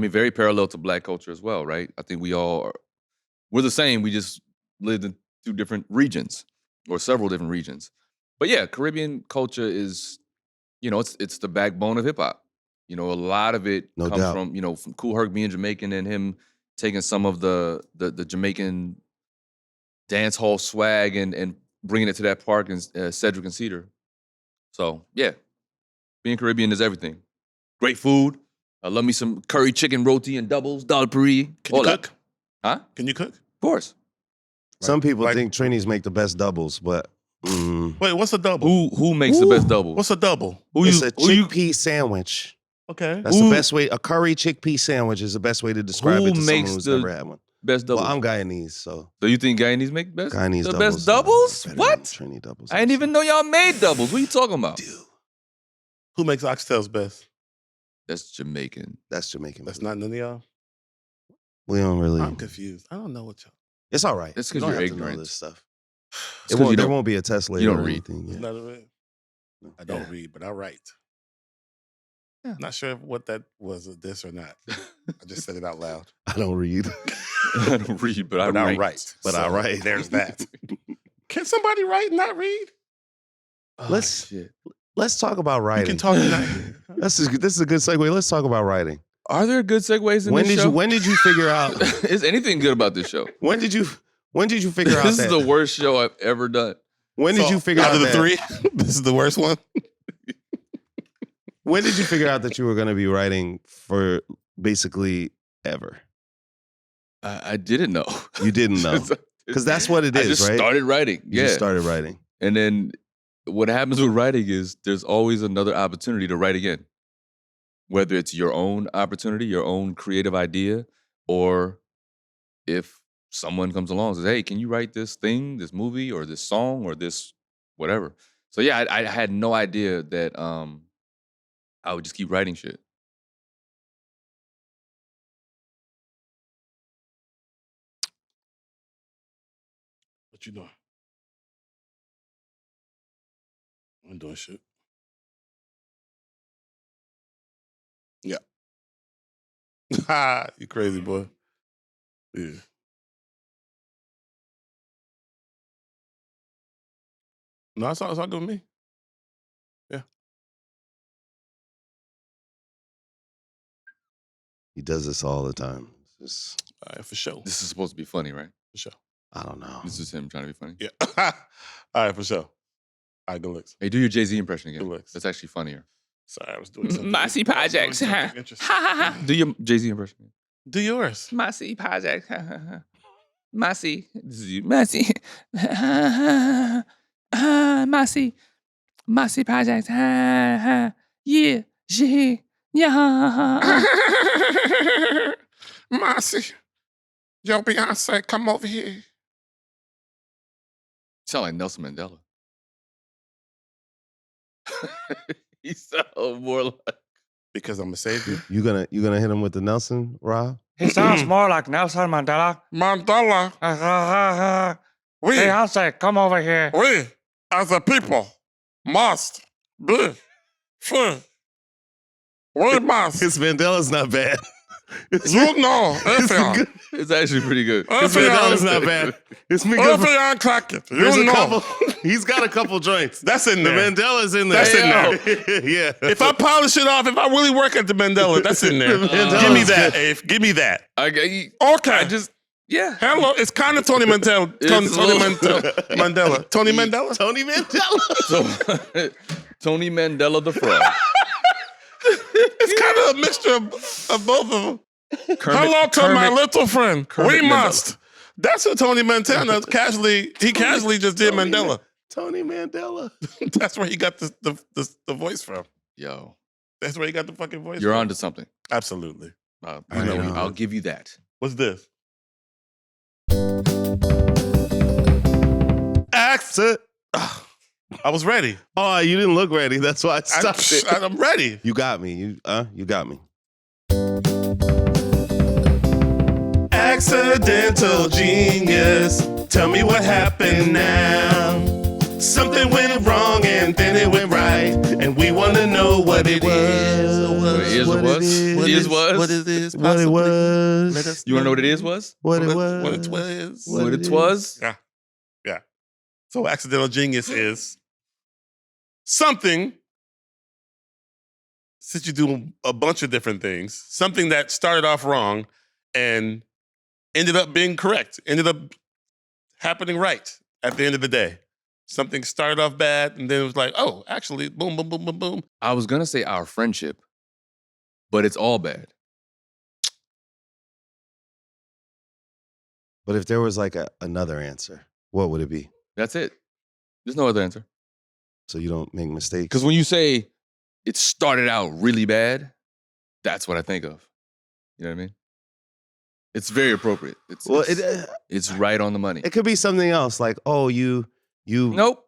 Very parallel to Black culture as well, right? I think we're the same. We just lived in 2 different regions or several different regions. But yeah, Caribbean culture is, it's the backbone of hip hop. A lot of it comes from Kool Herc being Jamaican and him taking some of the Jamaican dance hall swag and bringing it to that park in Cedric and Cedar. So yeah, being Caribbean is everything. Great food. I love me some curry chicken roti and doubles, dal puri. Can you cook? Huh? Can you cook? Of course. Some people think Trinis make the best doubles, but Wait, what's a double? Who makes the best double? What's a double? it's a chickpea sandwich. Okay. That's the best way. A curry chickpea sandwich is the best way to describe it to someone who's never had one. Best doubles? Well, I'm Guyanese, so. So you think Guyanese make best? Guyanese the doubles. best doubles? Better What? than Trini doubles. I didn't even know y'all made doubles. What are you talking about? Dude, Who makes oxtails best? That's Jamaican. that's Jamaican. That's food. not none of y'all? We don't really. I'm confused. I don't know what y'all. It's all right. That's You 'cause don't you're have to know ignorant. this stuff. It's 'cause There won't be a test later. you don't or read. anything, yeah. None of it? I don't read, but I write. Yeah. Not sure what that was, a diss or not. I just said it out loud. I don't read. I don't read, but I write. But I write. There's that. Can somebody write and not read? Oh, Shit. Let's talk about You writing. can talk tonight. This is a good segue. Let's talk about writing. Are there good segues in this show? When did you figure out? Is anything good about this show? When did you figure out This that? is the worst show I've ever done. When did you figure out of the that? 3? This is the worst one. When did you figure out that you were going to be writing for basically ever? I didn't know. You didn't know. Because that's what it is, I just right? started writing. You just started writing. And then what happens with writing is there's always another opportunity to write again. Whether it's your own opportunity, your own creative idea, or if someone comes along and says, hey, can you write this thing, this movie, or this song, or this whatever? So yeah, I had no idea that I would just keep writing shit. What you doing? I'm doing shit. Yeah. Ha! You crazy boy. Yeah. No, it's all good with me. Yeah. He does this all the time. It's just, All right, for sure. This is supposed to be funny, right? For sure. I don't know. This is him trying to be funny. Yeah. All right, for sure. All right, good looks. Hey, do your Jay-Z impression again. Good looks. That's actually funnier. Sorry, I was doing something. Massey projects. Ha ha ha. Do your Jay-Z impression again. Do yours. Massey projects. Massey. This is you. Massey. Massey. Massey projects. Yeah. Yeah. Yeah. Massey. Yo, Beyonce, come over here. You sound like Nelson Mandela. You sound more like... Because I'm a savior. You gonna hit him with the Nelson, Rob? He sounds more like Nelson Mandela. Mandela. We, Beyonce, come over here. we, as a people, must be free. We must. His Mandela's not bad. You know, Affion. It's actually pretty good. His Mandela's not bad. It's me good. Affion Crockett. There's You a know. couple. He's got a couple joints. That's in The there. Mandela's in there. That's in there. Yeah. If I polish it off, if I really work at the Mandela, that's in there. Mandela's Give me that, good. Abe. Give me that. Okay. Okay. Yeah. Hello, it's kind of Tony Mandela. It's Tony a little- Mandela. Tony Mandela? Tony Mandela. So, Tony Mandela the Frog. It's kind of a mixture of both of them. Hello to my little friend. Kermit We Mandela. must. That's what Tony Montana casually just did Mandela. Tony Mandela. That's where he got the voice from. Yo, That's where he got the fucking voice you're from. onto something. Absolutely. I know. I'll give you that. What's this? Accent. I was ready. Oh, you didn't look ready. That's why I stopped it. I'm ready. You got me. You got me. Accidental genius. Tell me what happened now. Something went wrong and then it went right, and we want to know what it is. What it is or was? What it was? What it is? What it was. Let us You want to know what it is know was? What it was. What it was. What it was? Yeah. Yeah. So accidental genius is something, since you do a bunch of different things, something that started off wrong and ended up being correct, ended up happening right at the end of the day. Something started off bad and then it was like, oh, actually, boom, boom, boom, boom, boom. I was going to say our friendship, but it's all bad. But if there was like another answer, what would it be? That's it. There's no other answer. So you don't make mistakes. Because when you say it started out really bad, that's what I think of. You know what I mean? It's very appropriate. It's right on the money. It could be something else, like, oh, you. Nope.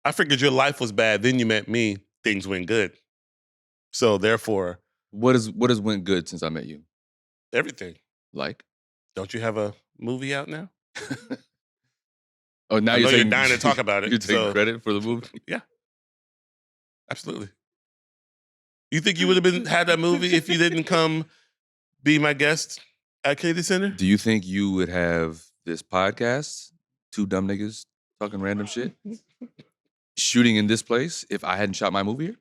I figured your life was bad, then you met me, things went good. So therefore, What has went good since I met you? everything. Like? Don't you have a movie out now? Oh, now I know you're you're taking, dying to talk about it. You're taking so- credit for the movie? Absolutely. You think you would have had that movie if you didn't come be my guest at Kennedy Center? Do you think you would have this podcast, two dumb niggas talking random shit, shooting in this place if I hadn't shot my movie here?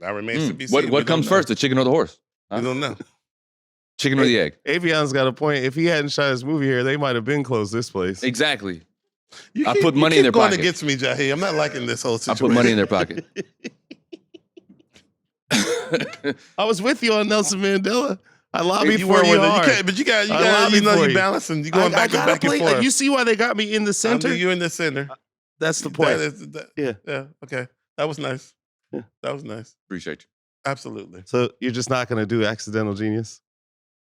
That remains to be seen. What comes first, the chicken or the horse? I don't know. Chicken or the egg? Avion's got a point. If he hadn't shot his movie here, they might have been closed this place. Exactly. You I keep- put money you in keep their going pocket. against me, Jahi. I'm not liking this whole I situation. put money in their pocket. I was with you on Nelson Mandela. I lobby You for were you with it. You hard. can't, but you got, I lobby you know, for you you. balancing. You going back and gotta back and play. forth. You see why they got me in the center? You in the center. That's the point. Yeah. Yeah. Okay. That was nice. Yeah. That was nice. Appreciate you. Absolutely. So you're just not gonna do accidental genius?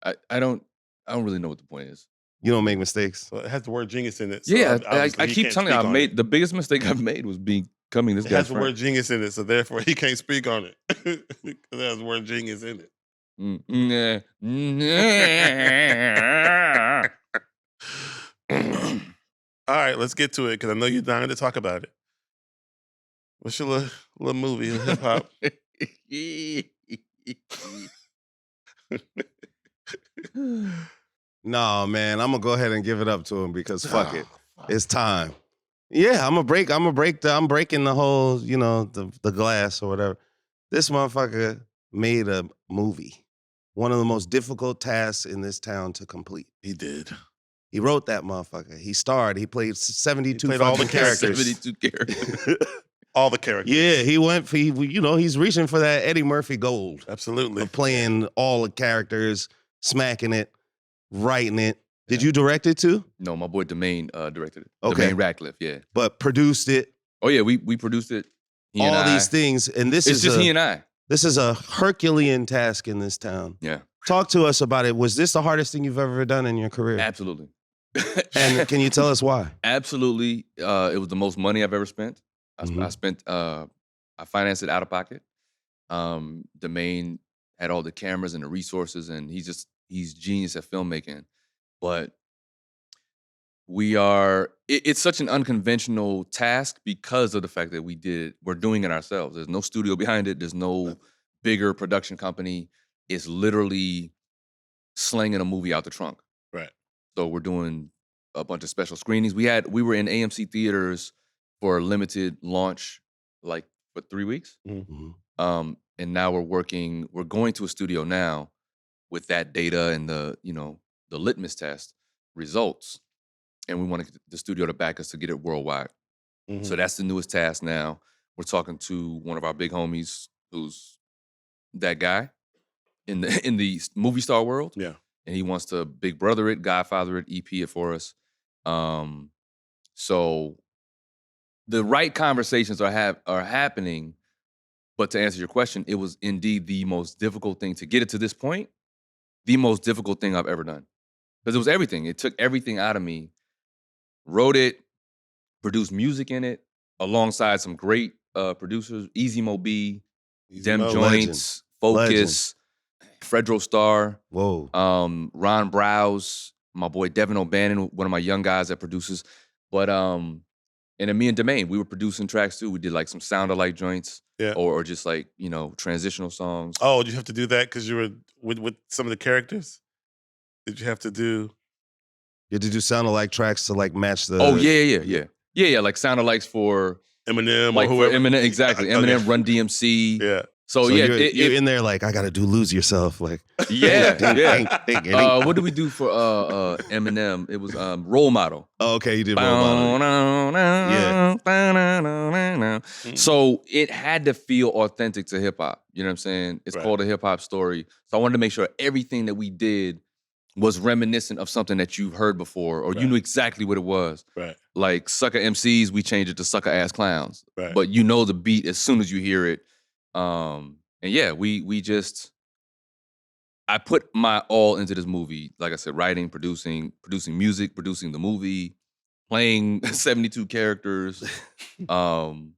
I don't really know what the point is. You don't make mistakes. Well, it has the word genius in it. So Yeah, obviously I he keep can't telling you, speak on it. the biggest mistake I've made was becoming this It guy's has the friend. word genius in it, so therefore he can't speak on it. It has the word genius in it. All right, let's get to it because I know you're dying to talk about it. What's your little movie in hip hop? No, man, I'm gonna go ahead and give it up to him because fuck it. It's time. Yeah, I'm breaking the whole, the glass or whatever. This motherfucker made a movie. One of the most difficult tasks in this town to complete. He did. He wrote that motherfucker. He starred. He played 72 played all the fucking characters. 72 characters. All the characters. Yeah, he went for, he's reaching for that Eddie Murphy gold. Absolutely. Of playing all the characters, smacking it, writing it. Did you direct it too? No, my boy Domain directed it. Okay. Domain Ratcliffe, yeah. But produced it. Oh yeah, we produced it. All these things. And It's just he and I. This is a Herculean task in this town. Yeah. Talk to us about it. Was this the hardest thing you've ever done in your career? Absolutely. And can you tell us why? Absolutely. It was the most money I've ever spent. I financed it out of pocket. Domain had all the cameras and the resources, and he's genius at filmmaking. But it's such an unconventional task because of the fact that we're doing it ourselves. There's no studio behind it. There's no bigger production company. It's literally slinging a movie out the trunk. Right. So we're doing a bunch of special screenings. We were in AMC theaters for a limited launch, like for 3 weeks. Mm-hmm. And now we're going to a studio now with that data and the litmus test results. And we want the studio to back us to get it worldwide. Mm-hmm. So that's the newest task now. We're talking to one of our big homies who's that guy in the movie star world. Yeah. And he wants to Big Brother it, Godfather it, EP it for us. So the right conversations are happening. But to answer your question, it was indeed the most difficult thing to get it to this point. The most difficult thing I've ever done. Because it was everything. It took everything out of me. Wrote it, produced music in it, alongside some great producers, Easy Mo B, Dem Joints, Focus, Fredro Starr, Whoa. Ron Browse, my boy Devin O'Bannon, one of my young guys that produces. But and then me and Domain, we were producing tracks too. We did like some sound-alike joints, or just like transitional songs. Oh, did you have to do that because you were with some of the characters? Did you have to do? You had to do sound-alike tracks to like match the. Oh yeah. Like sound-alikes for Eminem, like or whoever. for Eminem, exactly. Eminem, Okay. Run DMC. Yeah. So you're in there like I gotta do Lose Yourself, like yeah. What did we do for Eminem? It was Role Model. Oh, okay, you did Role Model. Yeah. So it had to feel authentic to hip hop. You know what I'm saying? It's called a hip hop story. So I wanted to make sure everything that we did was reminiscent of something that you've heard before, or you knew exactly what it was. Right. Like Sucker MCs, we changed it to Sucker Ass Clowns. Right. But you know the beat as soon as you hear it. And yeah, I put my all into this movie. Like I said, writing, producing music, producing the movie, playing 72 characters, and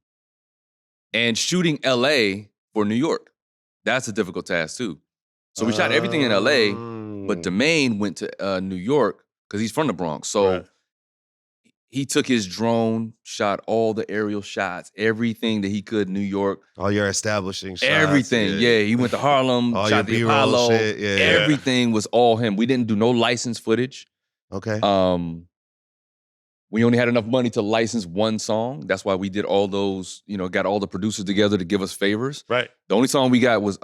shooting LA for New York. That's a difficult task too. So we shot everything in LA, but Domain went to New York because he's from the Bronx. So he took his drone, shot all the aerial shots, everything that he could in New York. All your establishing shots. Everything, yeah. He went to Harlem, all shot your the Apollo. Shit. Yeah. Everything was all him. We didn't do no licensed footage. Okay. We only had enough money to license one song. That's why we did all those, got all the producers together to give us favors. Right. The only song we got was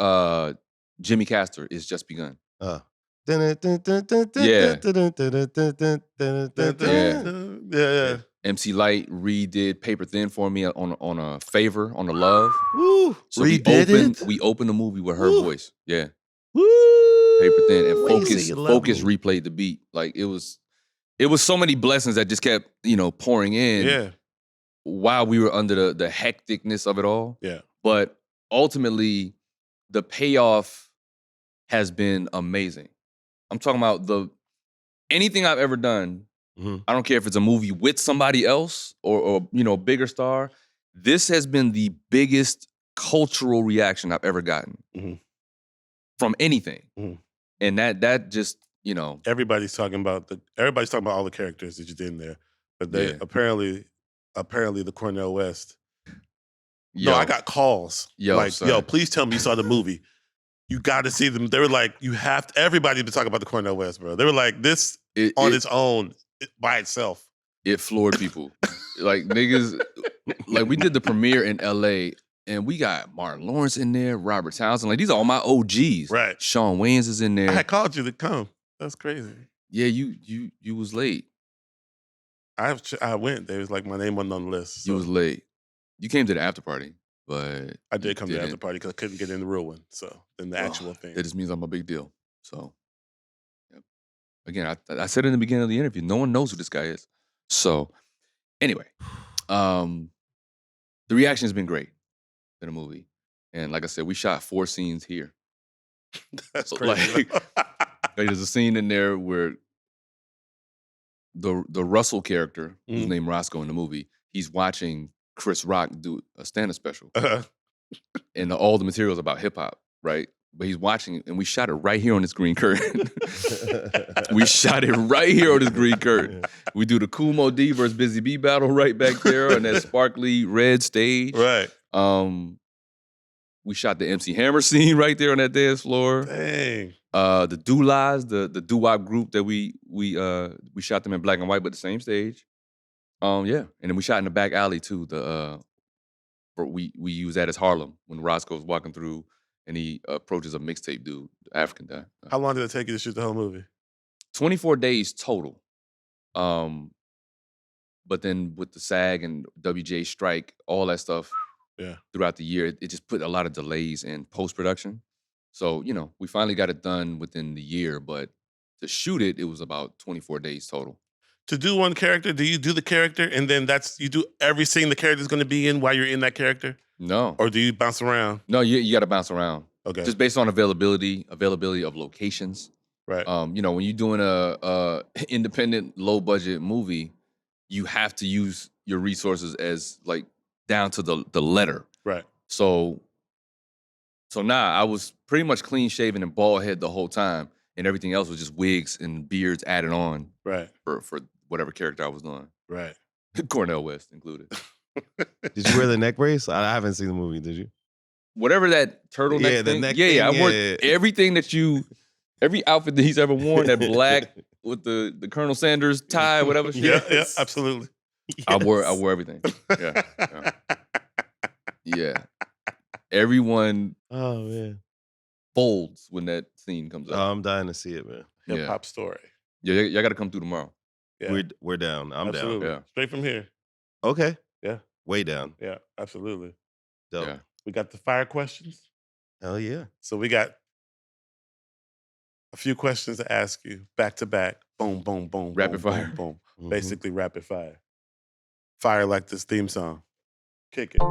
Jimmy Castor, It's Just Begun. Yeah. MC Light redid Paper Thin for me on a favor, on a love. Woo. So we opened the movie with her voice. Yeah. Woo. paper thin, and When you say you love Focus me. replayed the beat. Like it was so many blessings that just kept, pouring in Yeah. while we were under the hecticness of it all. Yeah. But ultimately, the payoff has been amazing. I'm talking about anything I've ever done. Mhm. I don't care if it's a movie with somebody else or bigger star. This has been the biggest cultural reaction I've ever gotten Mhm. from anything. Mhm. And that just, Everybody's talking about all the characters that you did in there. But they Yeah. apparently the Cornel West. yo, No, I got calls. Yo, son. Please tell me you saw the movie. You got to see them. They were like, everybody to talk about the Cornel West, bro. They were like, this on its own, by itself. It floored people. Like niggas, like we did the premiere in LA and we got Martin Lawrence in there, Robert Townsend. Like these are all my OGs. Right. Sean Wayans is in there. I had called you to come. That's crazy. Yeah, you was late. I went. They was like, my name wasn't on the list. So You was late. You came to the after party, but I did come to the didn't. after party because I couldn't get in the real one. So then the actual thing. That just means I'm a big deal. So, yep. Again, I said in the beginning of the interview, no one knows who this guy is. So, anyway, the reaction has been great to the movie, and like I said, we shot 4 scenes here. That's So, crazy. Like, there's a scene in there where the Russell character, who's Mhm. named Roscoe in the movie, he's watching Chris Rock do a stand-up special. And all the materials about hip hop, right? But he's watching it, and we shot it right here on this green curtain. We shot it right here on this green curtain. We do the Kool Mo D versus Busy Bee battle right back there on that sparkly red stage. Right. We shot the MC Hammer scene right there on that dance floor. Dang. The Doulas, the doo-wop group that we shot them in black and white, but the same stage. Yeah, and then we shot in the back alley too. We use that as Harlem when Roscoe's walking through and he approaches a mixtape dude, African guy. How long did it take you to shoot the whole movie? 24 days total. But then with the SAG and WJ strike, all that stuff Yeah. throughout the year, it just put a lot of delays in post-production. So, we finally got it done within the year, but to shoot it, it was about 24 days total. To do one character, do you do the character and then you do every scene the character's going to be in while you're in that character? No. Or do you bounce around? No, you got to bounce around. Okay. Just based on availability of locations. Right. When you're doing a independent, low-budget movie, you have to use your resources as like down to the letter. Right. So I was pretty much clean shaven and bald head the whole time, and everything else was just wigs and beards added on. Right. For whatever character I was doing. Right. Cornel West included. Did you wear the neck brace? I haven't seen the movie. Did you? Whatever that turtleneck Yeah, the thing. neck Yeah, thing, I wore yeah. everything every outfit that he's ever worn, that black with the Colonel Sanders tie, whatever shit. Yeah, absolutely. I wore everything. Yeah. Yeah. Everyone Oh man. folds when that scene comes Oh, up. I'm dying to see it, man. Hip hop story. Yeah, y'all got to come through tomorrow. Yeah. We're down. I'm Absolutely. Yeah. Straight from here. down. Okay. Yeah. Way down. Yeah, absolutely. Dope. Yeah. We got the fire questions. Hell yeah. So we got a few questions to ask you back to back. Boom, boom, boom. Rapid boom, fire. Boom, boom. Mhm. Basically rapid fire. Fire like this theme song. Kick it.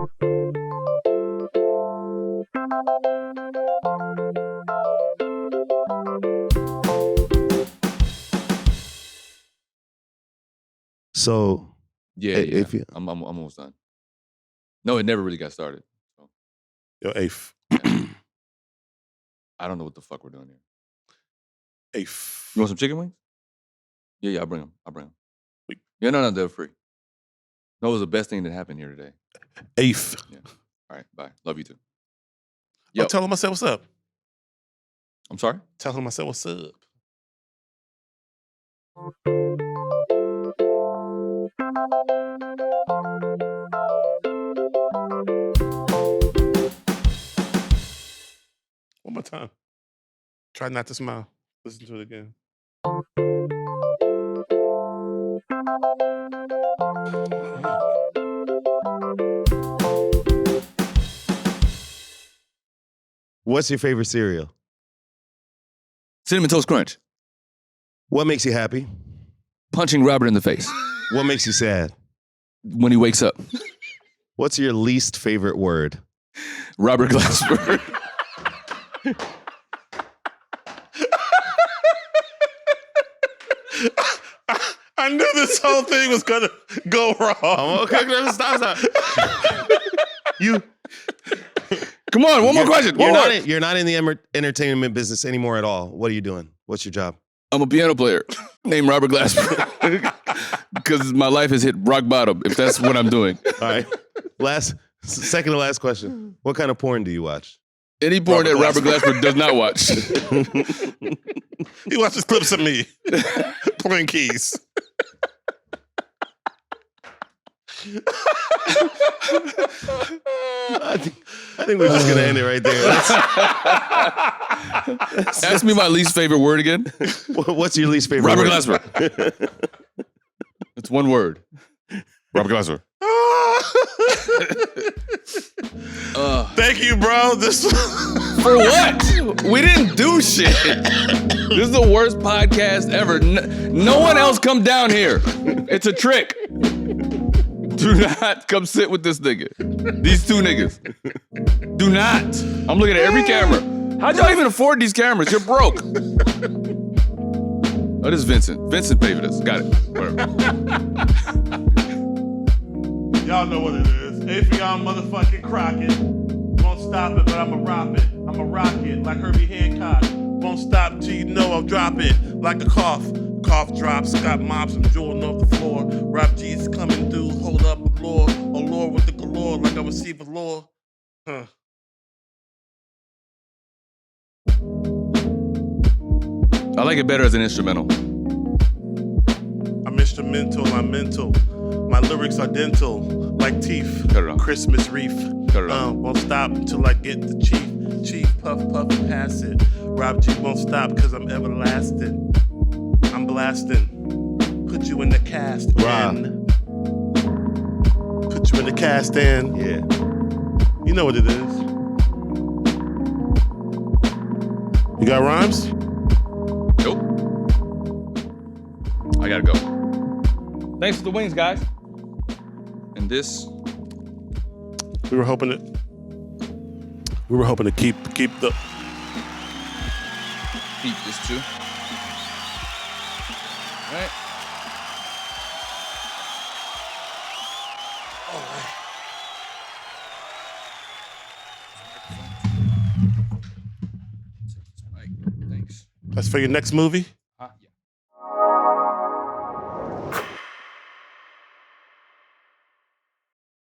So Yeah, Hey, yeah. if you- I'm almost done. No, it never really got started. So, Yo, Afe. I don't know what the fuck we're doing here. Afe. You want some chicken wings? Yeah, I'll bring them. We- Yeah, no, they're free. No, it was the best thing that happened here today. Afe. All right, bye. Love you too. Oh, Yo. tell him I said what's up. I'm sorry? Tell him I said what's up. One more time. Try not to smile. Listen to it again. what's your favorite cereal? Cinnamon Toast Crunch. What makes you happy? Punching Robert in the face What makes you sad? when he wakes up. What's your least favorite word? Robert Glasper. I knew this whole thing was gonna go wrong. Okay, stop. You. Come on, one more question. You're not in the entertainment business anymore at all. What are you doing? What's your job? I'm a piano player named Robert Glasper. Because my life has hit rock bottom, if that's what I'm doing. All right. Second to last question. What kind of porn do you watch? Any porn that Robert Glasper does not watch. He watches clips of me playing keys. I think we're just gonna end it right there. Ask me my least favorite word again. What's your least favorite Robert word? Glasper. It's one word. Robert Glasper. Thank you, bro. For what? We didn't do shit. This is the worst podcast ever. No one else come down here. It's a trick. Do not come sit with this nigga. These two niggas. Do not. I'm looking at every camera. How'd y'all even afford these cameras? You're broke. Oh, this is Vincent. Vincent paid for this. Got it. Whatever. Y'all know what it is. Affion motherfucking Crockett. Won't stop it, but I'ma rock it. I'ma rock it like Herbie Hancock. Won't stop till you know I'll drop it like a cough. Cough drops, got mops and jewelin' off the floor. Rap G's coming through, hold up, allure. Allure with the galore like I receive a lure. Huh. I like it better as an instrumental. I'm instrumental, I'm mental. My lyrics are dental, like teeth. Cut it off. Christmas wreath. Cut it off. Won't stop until I get the chief. Chief, puff, puff, and pass it. Rob G won't stop cause I'm everlasting. I'm blasting. Put you in the cast in. Put you in the cast in. Yeah. You know what it is. You got rhymes? Nope. I gotta go. Thanks for the wings, guys. And this. We were hoping to keep the. Keep this too. All right. Thanks. That's for your next movie?